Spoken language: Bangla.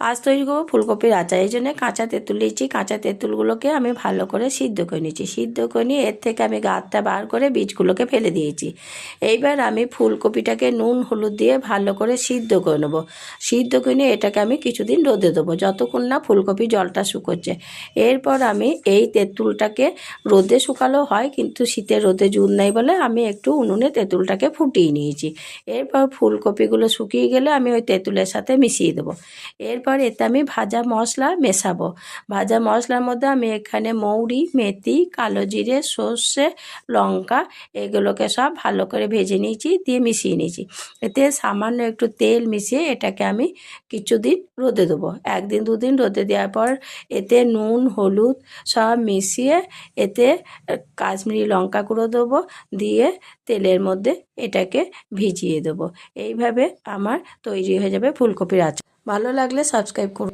আজ তৈরি করবো ফুলকপির আচার। এই জন্য কাঁচা তেঁতুল নিয়েছি। কাঁচা তেঁতুলগুলোকে আমি ভালো করে সিদ্ধ করে নিয়েছি। সিদ্ধ করে নিয়ে এর থেকে আমি গাঁটটা বার করে বীজগুলোকে ফেলে দিয়েছি। এইবার আমি ফুলকপিটাকে নুন হলুদ দিয়ে ভালো করে সিদ্ধ করে নেবো। সিদ্ধ করে নিয়ে এটাকে আমি কিছুদিন রোদে দেবো, যতক্ষণ না ফুলকপি জলটা শুকোচ্ছে। এরপর আমি এই তেঁতুলটাকে রোদে শুকালেও হয়, কিন্তু শীতের রোদে জুন নেই বলে আমি একটু উনুনে তেঁতুলটাকে ফুটিয়ে নিয়েছি। এরপর ফুলকপিগুলো শুকিয়ে গেলে আমি ওই তেঁতুলের সাথে মিশিয়ে দেবো। এরপর এতে আমি ভাজা মশলা মেশাবো। ভাজা মশলার মধ্যে আমি এখানে মৌরি, মেথি, কালো জিরে, সর্ষে, লঙ্কা এগুলোকে সব ভালো করে ভেজে নিয়েছি, দিয়ে মিশিয়ে নিয়েছি। এতে সামান্য একটু তেল মিশিয়ে এটাকে আমি কিছুদিন রোদে দেবো। একদিন দুদিন রোদে দেওয়ার পর এতে নুন হলুদ সব মিশিয়ে এতে কাশ্মীরি লঙ্কা গুঁড়ো দেবো, দিয়ে তেলের মধ্যে এটাকে ভিজিয়ে দেবো। এইভাবে আমার তৈরি হয়ে যাবে ফুলকপির আচার। ভালো লাগলে সাবস্ক্রাইব করুন।